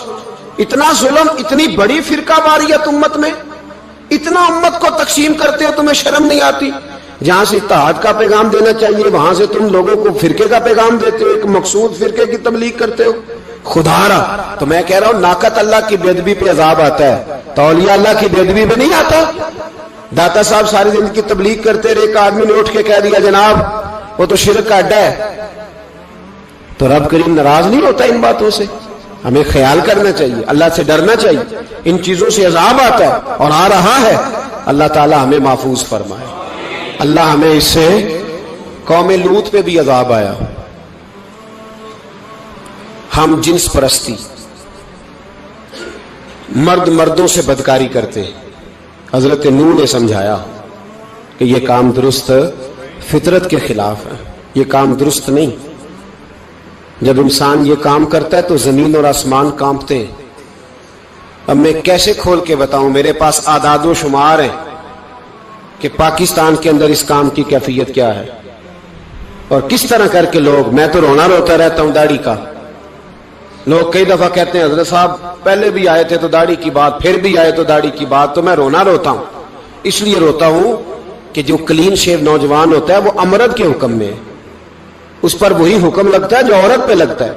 اتنا ظلم، اتنی بڑی فرقہ واریت امت میں، اتنا امت کو تقسیم کرتے ہو، تمہیں شرم نہیں آتی؟ جہاں سے اتحاد کا پیغام دینا چاہیے وہاں سے تم لوگوں کو فرقے کا پیغام دیتے ہو، ایک مقصود فرقے کی تبلیغ کرتے ہو. خدا را تو میں کہہ رہا ہوں ناقت اللہ کی بے ادبی پہ عذاب آتا ہے، تو اولیاء اللہ کی بے ادبی پہ نہیں آتا. داتا صاحب ساری زندگی تبلیغ کرتے رہے، ایک آدمی نے اٹھ کے کہہ دیا جناب وہ تو شرک کا اڈا ہے، تو رب کریم ناراض نہیں ہوتا ان باتوں سے؟ ہمیں خیال کرنا چاہیے، اللہ سے ڈرنا چاہیے. ان چیزوں سے عذاب آتا ہے اور آ رہا ہے. اللہ تعالی ہمیں محفوظ فرمائے. اللہ ہمیں اس سے، قوم لوط پہ بھی عذاب آیا. ہم جنس پرستی، مرد مردوں سے بدکاری کرتے. حضرت نوح نے سمجھایا کہ یہ کام درست فطرت کے خلاف ہے، یہ کام درست نہیں. جب انسان یہ کام کرتا ہے تو زمین اور آسمان کانپتے ہیں. اب میں کیسے کھول کے بتاؤں؟ میرے پاس اعداد و شمار ہیں کہ پاکستان کے اندر اس کام کی کیفیت کیا ہے اور کس طرح کر کے لوگ، میں تو رونا روتا رہتا ہوں داڑھی کا. لوگ کئی دفعہ کہتے ہیں حضرت صاحب پہلے بھی آئے تھے تو داڑھی کی بات، پھر بھی آئے تو داڑھی کی بات. تو میں رونا روتا ہوں. اس لیے روتا ہوں کہ جو کلین شیو نوجوان ہوتا ہے وہ امرد کے حکم میں ہے، اس پر وہی حکم لگتا ہے جو عورت پہ لگتا ہے.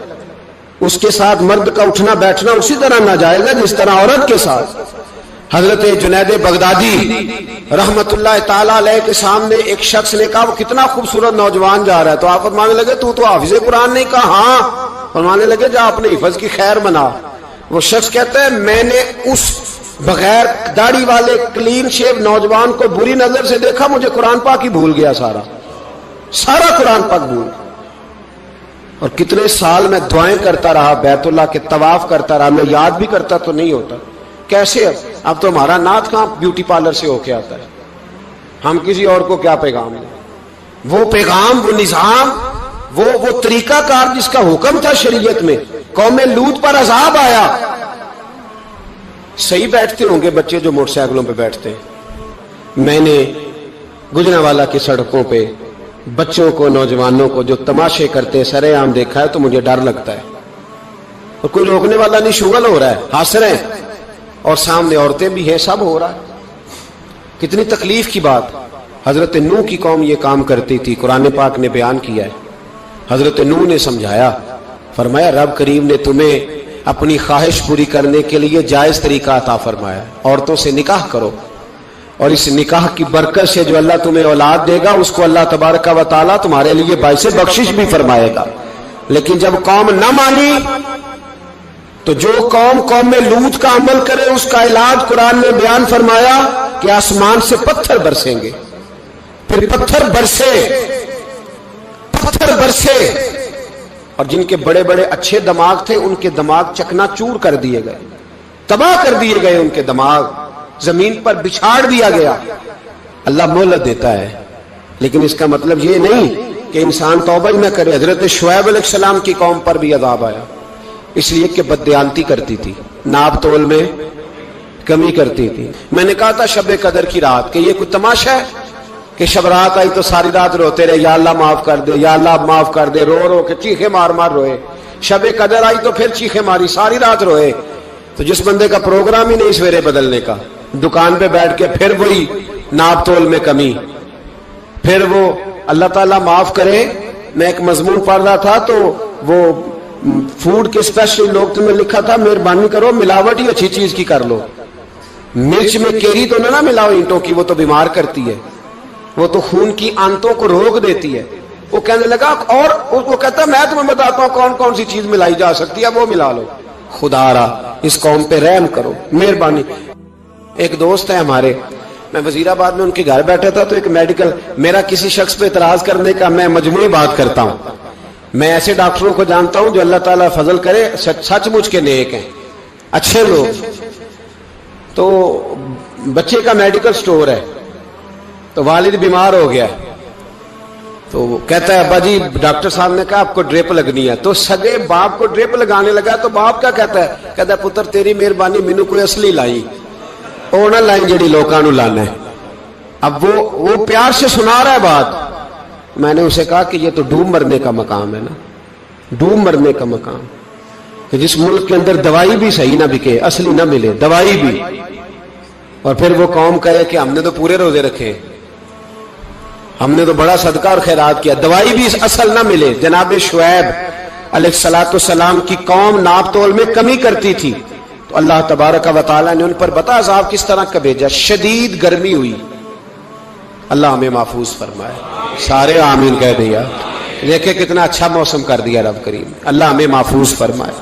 اس کے ساتھ مرد کا اٹھنا بیٹھنا اسی طرح ناجائز ہے جس طرح عورت کے ساتھ. حضرت جنید بغدادی رحمت اللہ تعالی علیہ کے سامنے ایک شخص نے کہا وہ کتنا خوبصورت نوجوان جا رہا ہے، تو آپ فرمانے لگے تو حافظ قرآن نہیں؟ کہا ہاں. فرمانے لگے جا اپنے حفظ کی خیر بنا. وہ شخص کہتا ہے میں نے اس بغیر داڑھی والے کلین شیو نوجوان کو بری نظر سے دیکھا, مجھے قرآن پاک ہی بھول گیا, سارا قرآن پاک بھول. اور کتنے سال میں دعائیں کرتا رہا, بیت اللہ کے طواف کرتا رہا, میں یاد بھی کرتا تو نہیں ہوتا. کیسے اب تو ہمارا نعت کہاں بیوٹی پارلر سے ہو کے آتا ہے, ہم کسی اور کو کیا پیغام دیں. وہ پیغام, وہ نظام, وہ طریقہ کار جس کا حکم تھا شریعت میں, قوم لوط پر عذاب آیا. صحیح بیٹھتے ہوں گے بچے جو موٹر سائیکلوں پہ بیٹھتے ہیں. میں نے گجرانوالہ کی سڑکوں پہ بچوں کو, نوجوانوں کو جو تماشے کرتے سرے عام دیکھا ہے تو مجھے ڈر لگتا ہے. اور کوئی روکنے والا نہیں, شغل ہو رہا ہے, ہنس رہے ہیں, اور سامنے عورتیں بھی ہیں, سب ہو رہا ہے. کتنی تکلیف کی بات. حضرت نوح کی قوم یہ کام کرتی تھی, قرآن پاک نے بیان کیا ہے. حضرت نوح نے سمجھایا, فرمایا رب کریم نے تمہیں اپنی خواہش پوری کرنے کے لیے جائز طریقہ عطا فرمایا, عورتوں سے نکاح کرو, اور اس نکاح کی برکت سے جو اللہ تمہیں اولاد دے گا اس کو اللہ تبارک و تعالیٰ تمہارے لیے باعث بخشش بھی فرمائے گا. لیکن جب قوم نہ مانی تو جو قوم میں لوط کا عمل کرے اس کا علاج قرآن نے بیان فرمایا کہ آسمان سے پتھر برسیں گے. پھر پتھر برسے, اور جن کے بڑے بڑے اچھے دماغ تھے ان کے دماغ چکنا چور کر دیے گئے, تباہ کر دیے گئے, ان کے دماغ زمین پر بچھاڑ دیا گیا. اللہ مہلت دیتا ہے, لیکن اس کا مطلب یہ نہیں کہ انسان توبہ نہ کرے. حضرت شعیب علیہ السلام کی قوم پر بھی عذاب آیا, اس لیے کہ بددیانتی کرتی تھی, ناپ تول میں کمی کرتی تھی. میں نے کہا تھا شب قدر کی رات کہ یہ کوئی تماشا ہے کہ شب رات آئی تو ساری رات روتے رہے, یا اللہ معاف کر دے, یا اللہ معاف کر دے, رو رو کے چیخے مار مار روئے. شب قدر آئی تو پھر چیخے ماری, ساری رات روئے. تو جس بندے کا پروگرام ہی نہیں سویرے بدلنے کا, دکان پہ بیٹھ کے پھر وہی ناپ تول میں کمی, پھر وہ اللہ تعالیٰ معاف کرے. میں ایک مضمون پڑھ رہا تھا تو وہ فوڈ کے اسپیشل لوگ میں لکھا تھا مہربانی کرو ملاوٹ ہی اچھی چیز کی کر لو, مرچ میں کیری تو نہ ملاؤ اینٹوں کی, وہ تو بیمار کرتی ہے, وہ تو خون کی آنتوں کو روک دیتی ہے. وہ کہنے لگا, اور وہ کہتا ہے میں تمہیں بتاتا ہوں کون کون سی چیز ملائی جا سکتی ہے, وہ ملا لو. خدا را اس قوم پہ رحم کرو, مہربانی. ایک دوست ہے ہمارے, میں وزیر آباد میں ان کے گھر بیٹھا تھا تو ایک میڈیکل, میرا کسی شخص پہ اعتراض کرنے کا میں مجموعی بات کرتا ہوں. میں ایسے ڈاکٹروں کو جانتا ہوں جو اللہ تعالیٰ فضل کرے سچ مچ کے نیک ہیں, اچھے لوگ. تو بچے کا میڈیکل سٹور ہے, تو والد بیمار ہو گیا, تو وہ کہتا ہے ابا جی ڈاکٹر صاحب نے کہا آپ کو ڈرپ لگنی ہے. تو سگے باپ کو ڈرپ لگانے لگا تو باپ کیا کہتا ہے پتر تیری مہربانی مینو کوئی اصلی لائی, وہ نہ لائیں جڑی لوکاں نو لانا ہے. اب وہ پیار سے سنا رہا ہے بات. میں نے اسے کہا کہ یہ تو ڈوب مرنے کا مقام ہے نا, ڈوب مرنے کا مقام, کہ جس ملک کے اندر دوائی بھی صحیح نہ بکے, اصلی نہ ملے دوائی بھی, اور پھر وہ قوم کہے کہ ہم نے تو پورے روزے رکھے, ہم نے تو بڑا صدقہ اور خیرات کیا, دوائی بھی اصل نہ ملے. جناب شعیب علیہ السلام کی قوم ناپ تول میں کمی کرتی تھی, تو اللہ تبارک و تعالیٰ نے ان پر بتا عذاب کس طرح کا بھیجا. شدید گرمی ہوئی, اللہ ہمیں محفوظ فرمائے. سارے آمین کہہ دیا. دیکھیں کتنا اچھا موسم کر دیا رب کریم, اللہ ہمیں محفوظ فرمائے,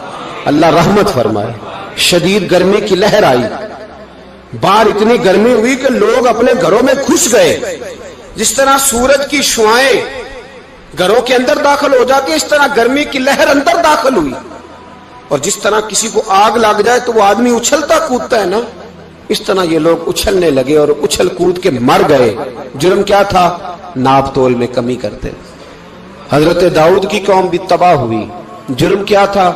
اللہ رحمت فرمائے. شدید گرمی کی لہر آئی, باہر اتنی گرمی ہوئی کہ لوگ اپنے گھروں میں گھس گئے. جس طرح سورج کی شعائیں گھروں کے اندر داخل ہو جاتی ہے, اس طرح گرمی کی لہر اندر داخل ہوئی. اور جس طرح کسی کو آگ لگ جائے تو وہ آدمی اچھلتا کودتا ہے نا, اس طرح یہ لوگ اچھلنے لگے اور اچھل کود کے مر گئے. جرم کیا تھا؟ ناپ تول میں کمی کرتے. حضرت داؤد کی قوم بھی تباہ ہوئی. جرم کیا تھا؟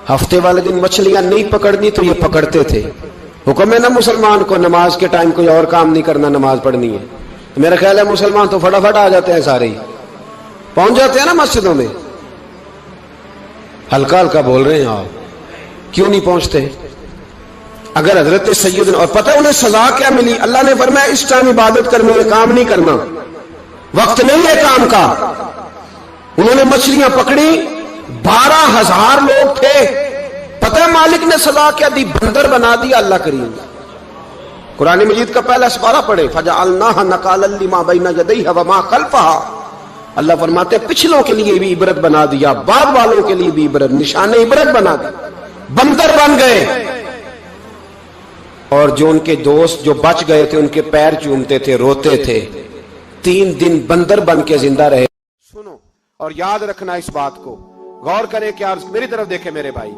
ہفتے والے دن مچھلیاں نہیں پکڑنی تو یہ پکڑتے تھے. حکم ہے نا مسلمان کو نماز کے ٹائم کوئی اور کام نہیں کرنا, نماز پڑھنی ہے. میرا خیال ہے مسلمان تو فٹافٹ آ جاتے ہیں, سارے ہی پہنچ جاتے ہیں نا مسجدوں میں. ہلکا ہلکا بول رہے ہیں آپ, کیوں نہیں پہنچتے؟ اگر حضرت سیدنا, اور پتہ انہیں سزا کیا ملی؟ اللہ نے فرمایا اس ٹائم عبادت کرنے میں کام نہیں کرنا, وقت نہیں ہے کام کا. انہوں نے مچھلیاں پکڑی, 12,000 لوگ تھے. پتہ ہے مالک نے سزا کیا دی؟ بندر بنا دیا اللہ کریم. قرآن مجید کا پہلا سپارہ پڑھے, فَجَعَلْنَاهَا نَكَالًا لِمَا بَيْنَ يَدَيْهَا وَمَا خَلْفَهَا. اللہ فرماتے ہیں پچھلوں کے لیے بھی عبرت بنا دیا، بعد والوں کے لیے بھی عبرت، نشان عبرت بنا دیا، بندر بن گئے۔ اور جو ان کے دوست جو بچ گئے تھے ان کے پیر چومتے تھے، روتے تھے، 3 دن بندر بن کے زندہ رہے۔ سنو اور یاد رکھنا اس بات کو، غور کرے کیا، میری طرف دیکھے میرے بھائی،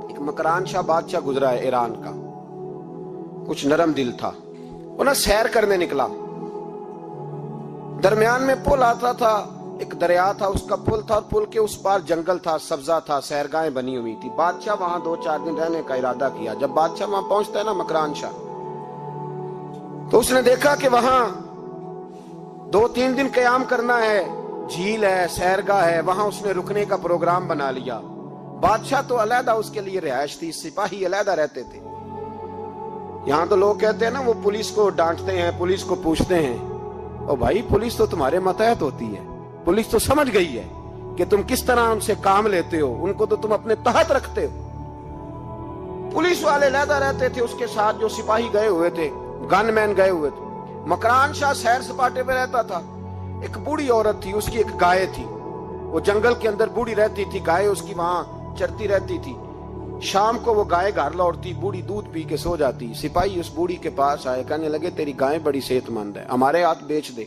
ایک مکران شاہ بادشاہ گزرا ہے ایران کا، کچھ نرم دل تھا، وہ نا سیر کرنے نکلا، درمیان میں پل آتا تھا، ایک دریا تھا، اس کا پل تھا، اور پل کے اس پار جنگل تھا، سبزہ تھا، سیرگاہیں بنی ہوئی تھی۔ بادشاہ وہاں 2-4 دن رہنے کا ارادہ کیا۔ جب بادشاہ وہاں پہنچتا ہے نا مکران شاہ، تو اس نے دیکھا کہ وہاں 2-3 دن قیام کرنا ہے، جھیل ہے، سیرگاہ ہے، وہاں اس نے رکنے کا پروگرام بنا لیا۔ بادشاہ تو علیحدہ اس کے لیے رہائش تھی، سپاہی علیحدہ رہتے تھے۔ یہاں تو لوگ کہتے ہیں نا وہ پولیس کو ڈانٹتے ہیں، پولیس کو پوچھتے ہیں، او بھائی پولیس تو تمہارے ماتحت ہوتی ہے، پولیس تو سمجھ گئی ہے کہ تم کس طرح ان سے کام لیتے ہو، ان کو تو تم اپنے تحت رکھتے ہو۔ پولیس والے علیحدہ رہتے تھے، اس کے ساتھ جو سپاہی گئے ہوئے تھے، گن مین گئے ہوئے تھے۔ مکران شاہ سیر سپاٹے پہ رہتا تھا۔ ایک بوڑھی عورت تھی، اس کی ایک گائے تھی، وہ جنگل کے اندر بوڑھی رہتی تھی، گائے اس کی وہاں چرتی رہتی تھی۔ شام کو وہ گائے گھر لوٹتی، بوڑھی دودھ پی کے سو جاتی۔ سپاہی اس بوڑھی کے پاس آئے، کہنے لگے تیری گائے بڑی صحت مند ہے، ہمارے ہاتھ بیچ دے۔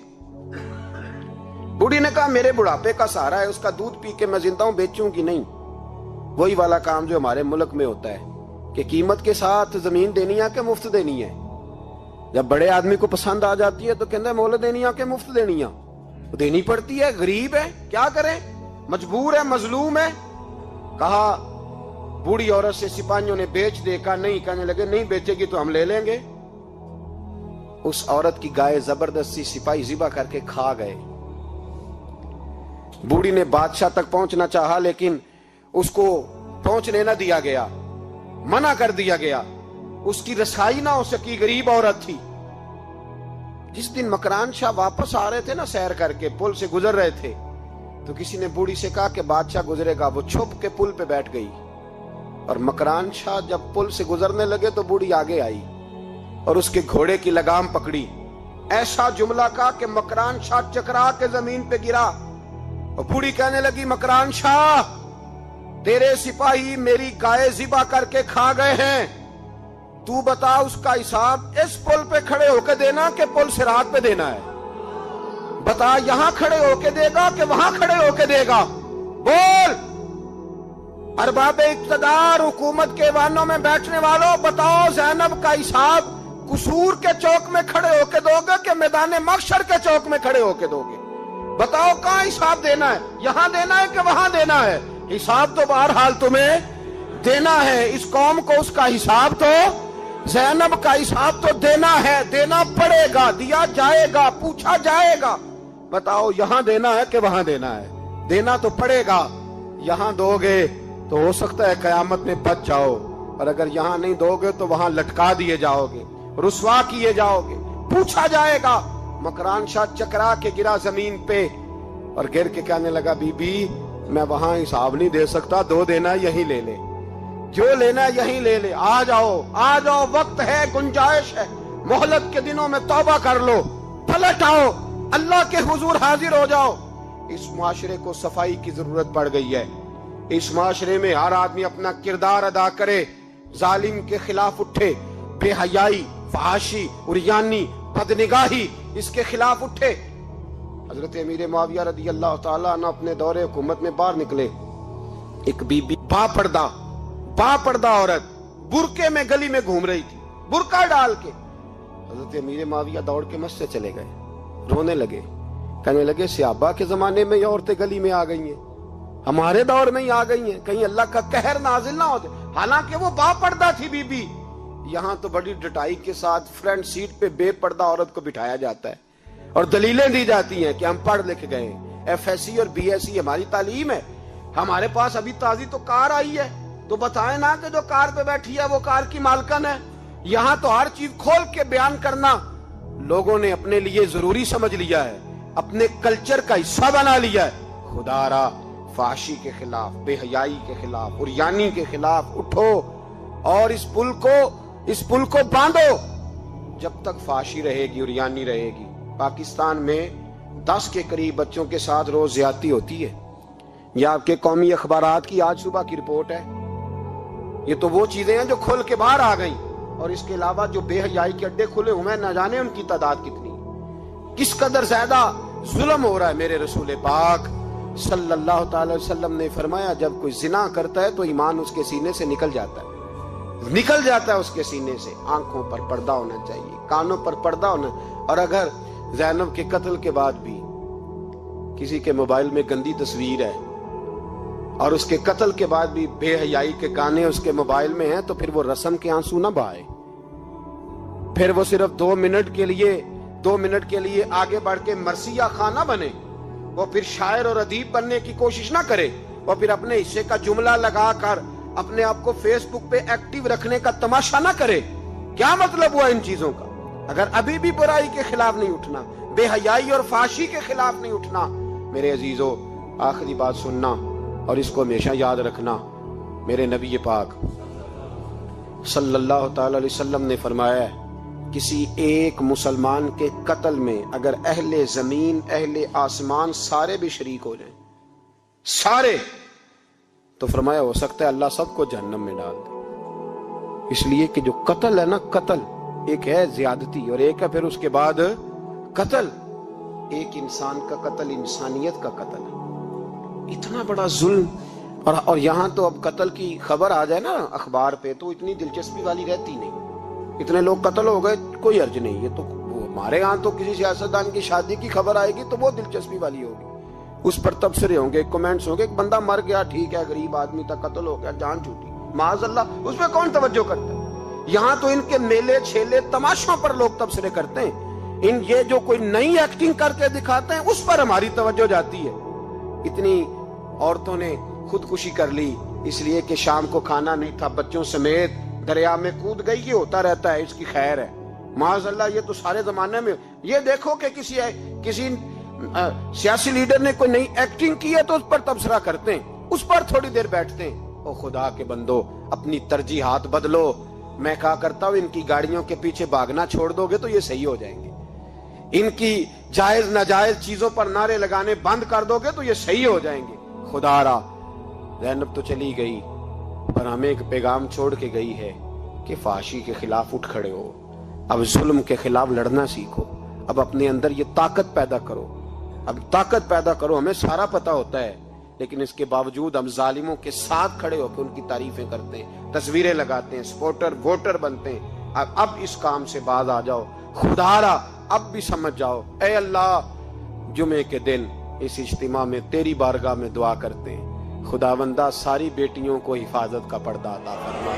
بوڑھی نے کہا میرے بڑھاپے کا سہارا ہے، اس کا دودھ پی کے میں زندہ ہوں، بیچوں گی نہیں۔ وہی والا کام جو ہمارے ملک میں ہوتا ہے کہ قیمت کے ساتھ زمین دینی ہے کہ مفت دینی ہے۔ جب بڑے آدمی کو پسند آ جاتی ہے تو کہتا ہے مول دینی ہے کہ مفت دینی ہے، دینی پڑتی ہے، غریب ہے، کیا کریں، مجبور ہے، مظلوم ہے۔ کہا بوڑھی عورت سے سپاہیوں نے بیچ دے، کہا نہیں، کہنے لگے نہیں بیچے گی تو ہم لے لیں گے۔ اس عورت کی گائے زبردستی سپاہی ذبح کر کے کھا گئے۔ بوڑھی نے بادشاہ تک پہنچنا چاہا لیکن اس کو پہنچنے نہ دیا گیا، منع کر دیا گیا، اس کی رسائی نہ ہو سکی، غریب عورت تھی۔ جس دن مکران شاہ واپس آ رہے تھے نا سیر کر کے، پل سے گزر رہے تھے، تو کسی نے بوڑھی سے کہا کہ بادشاہ گزرے گا۔ وہ چھپ کے پل پہ بیٹھ گئی، اور مکران شاہ جب پل سے گزرنے لگے تو بوڑھی آگے آئی اور اس کے گھوڑے کی لگام پکڑی، ایسا جملہ کہا کہ مکران شاہ چکرا کے زمین پہ گرا۔ اور بوڑھی کہنے لگی مکران شاہ تیرے سپاہی میری گائے ذبح کر کے کھا گئے ہیں، تو بتا اس کا حساب اس پل پہ کھڑے ہو کے دینا کہ پل صراط پہ دینا ہے؟ بتا یہاں کھڑے ہو کے دے گا کہ وہاں کھڑے ہو کے دے گا؟ بول۔ ارباب اقتدار، حکومت کے ایوانوں میں بیٹھنے والوں، بتاؤ زینب کا حساب قصور کے چوک میں کھڑے ہو کے دو گے کہ میدان محشر کے چوک میں کھڑے ہو کے دو گے؟ بتاؤ کہاں حساب دینا ہے، یہاں دینا ہے کہ وہاں دینا ہے؟ حساب تو بہرحال تمہیں دینا ہے، اس قوم کو اس کا حساب تو، زینب کا حساب تو دینا ہے، دینا پڑے گا، دیا جائے گا، پوچھا جائے گا۔ بتاؤ یہاں دینا ہے کہ وہاں دینا ہے؟ دینا تو پڑے گا، یہاں دو گے تو ہو سکتا ہے قیامت میں بچ جاؤ، اور اگر یہاں نہیں دو گے تو وہاں لٹکا دیے جاؤ گے، رسوا کیے جاؤ گے، پوچھا جائے گا۔ مکران شاہ چکرا کے گرا زمین پہ اور گر کے کہنے لگا بی بی میں وہاں حساب نہیں دے سکتا، دو دینا یہیں لے لے، جو لینا یہیں لے لے، آ جاؤ آ جاؤ، وقت ہے، گنجائش ہے، مہلت کے دنوں میں توبہ کر لو، پلٹ آؤ، اللہ کے حضور حاضر ہو جاؤ۔ اس معاشرے کو صفائی کی ضرورت پڑ گئی ہے، اس معاشرے میں ہر آدمی اپنا کردار ادا کرے، ظالم کے خلاف اٹھے، بے حیائی، فحاشی، عریانی، بدنگاہی، اس کے خلاف اٹھے۔ حضرت امیر معاویہ رضی اللہ تعالیٰ عنہ اپنے دور حکومت میں باہر نکلے، ایک بی بی با پردہ عورت برقعے میں گلی میں گھوم رہی تھی، برقع ڈال کے۔ حضرت امیر معاویہ دوڑ کے مسجد چلے گئے، رونے لگے، کہنے لگے صحابہ کے زمانے میں یہ عورتیں گلی میں آ گئی ہیں، ہمارے دور میں ہی آ گئی ہیں، کہیں اللہ کا قہر نازل نہ ہو جائے۔ حالانکہ وہ با پردہ تھی بی بی، یہاں تو بڑی ڈٹائی کے ساتھ فرنٹ سیٹ پہ بے پردہ عورت کو بٹھایا جاتا ہے اور دلیلیں دی جاتی ہیں کہ ہم پڑھ لکھ گئے ہیں، ایف ایس سی اور بی ایس سی ہماری تعلیم ہے، ہمارے پاس ابھی تازی تو کار آئی ہے، تو بتائیں نا کہ جو کار پہ بیٹھی ہے وہ کار کی مالکن ہے۔ یہاں تو ہر چیز کھول کے بیان کرنا لوگوں نے اپنے لیے ضروری سمجھ لیا ہے، اپنے کلچر کا حصہ بنا لیا ہے۔ خدا را فحاشی کے خلاف، بے حیائی کے خلاف، عریانی کے خلاف اٹھو اور اس پل کو باندھو۔ جب تک فحاشی رہے گی، عریانی رہے گی، پاکستان میں 10 کے قریب بچوں کے ساتھ روز زیادتی ہوتی ہے. یہ آپ کے قومی اخبارات کی آج صبح کی رپورٹ ہے. یہ تو وہ چیزیں ہیں جو کھل کے باہر آ گئیں، اور اس کے علاوہ جو بے حیائی کے اڈے کھلے ہوئے ہیں، نہ جانے ان کی تعداد کتنی. کس قدر زیادہ ظلم ہو رہا ہے. میرے رسول پاک صلی اللہ تعالی وسلم نے فرمایا جب کوئی زنا کرتا ہے تو ایمان اس کے سینے سے نکل جاتا ہے اس کے سینے سے. آنکھوں پر پردہ ہونا چاہیے، کانوں پر پردہ ہونا. اور اگر زینب کے قتل کے بعد بھی کسی کے موبائل میں گندی تصویر ہے اور اس کے قتل کے بعد بھی بے حیائی کے گانے اس کے موبائل میں ہیں، تو پھر وہ رسم کے آنسو نہ بہائے. پھر وہ صرف 2 منٹ کے لیے آگے بڑھ کے مرثیہ خانہ بنے. وہ پھر شاعر اور ادیب بننے کی کوشش نہ کرے. وہ پھر اپنے حصے کا جملہ لگا کر اپنے آپ کو فیس بک پہ ایکٹیو رکھنے کا تماشا نہ کرے. کیا مطلب ہوا ان چیزوں کا؟ اگر ابھی بھی برائی کے خلاف نہیں اٹھنا، بے حیائی اور فحاشی کے خلاف نہیں اٹھنا، میرے عزیزو آخری بات سننا اور اس کو ہمیشہ یاد رکھنا. میرے نبی پاک صلی اللہ تعالی علیہ وسلم نے فرمایا ہے کسی ایک مسلمان کے قتل میں اگر اہل زمین اہل آسمان سارے بھی شریک ہو جائیں، سارے، تو فرمایا ہو سکتا ہے اللہ سب کو جہنم میں ڈال دے. اس لیے کہ جو قتل ہے نا، قتل ایک ہے زیادتی اور ایک ہے پھر اس کے بعد قتل. ایک انسان کا قتل انسانیت کا قتل ہے. اتنا بڑا ظلم. اور یہاں تو اب قتل کی خبر آ جائے نا اخبار پہ تو اتنی دلچسپی والی رہتی نہیں. اتنے لوگ قتل ہو گئے، کوئی حرج نہیں. یہ تو ہمارے ہاں تو کسی سیاستدان کی شادی کی خبر آئے گی تو وہ دلچسپی والی ہوگی. اس پر تبصرے ہوں گے، کمنٹس ہوں گے. ایک بندہ مر گیا، ٹھیک ہے، غریب آدمی تھا، قتل ہو گیا، جان چھوٹی، معاذ اللہ، اس پہ کون توجہ کرتا ہے؟ یہاں تو ان کے میلے چھیلے تماشوں پر لوگ تبصرے کرتے ہیں. یہ جو کوئی نئی ایکٹنگ کر کے دکھاتے ہیں اس پر ہماری توجہ جاتی ہے. اتنی عورتوں نے خودکشی کر لی اس لیے کہ شام کو کھانا نہیں تھا، بچوں سمیت دریا میں کود گئی. یہ ہوتا رہتا ہے، اس کی خیر ہے. معاذ اللہ، یہ تو سارے زمانے میں. یہ دیکھو کہ کسی سیاسی لیڈر نے کوئی نئی ایکٹنگ کی ہے تو اس پر تبصرہ کرتے ہیں، اس پر تھوڑی دیر بیٹھتے ہیں. او خدا کے بندو، اپنی ترجیحات بدلو. میں کہا کرتا ہوں ان کی گاڑیوں کے پیچھے بھاگنا چھوڑ دو گے تو یہ صحیح ہو جائیں گے. ان کی جائز ناجائز چیزوں پر نعرے لگانے بند کر دو گے تو یہ صحیح ہو جائیں گے. خدا را زینب تو چلی گئی پر ہمیں ایک پیغام چھوڑ کے گئی ہے کہ فحاشی کے خلاف اٹھ کھڑے ہو. اب ظلم کے خلاف لڑنا سیکھو. اب اپنے اندر یہ طاقت پیدا کرو. ہمیں سارا پتا ہوتا ہے لیکن اس کے باوجود ہم ظالموں کے ساتھ کھڑے ہو کے ان کی تعریفیں کرتے ہیں، تصویریں لگاتے ہیں، سپورٹر ووٹر بنتے ہیں. اب اس کام سے باز آ جاؤ. خدا را اب بھی سمجھ جاؤ. اے اللہ، جمعے کے دن اس اجتماع میں تیری بارگاہ میں دعا کرتے ہیں. خداوندہ ساری بیٹیوں کو حفاظت کا پردہ عطا فرما.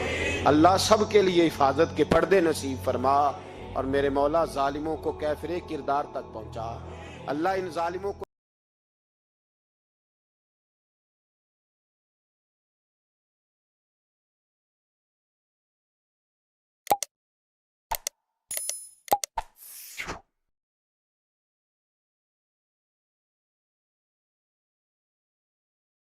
اللہ سب کے لیے حفاظت کے پردے نصیب فرما. اور میرے مولا ظالموں کو کیفر کردار تک پہنچا. اللہ ان ظالموں کو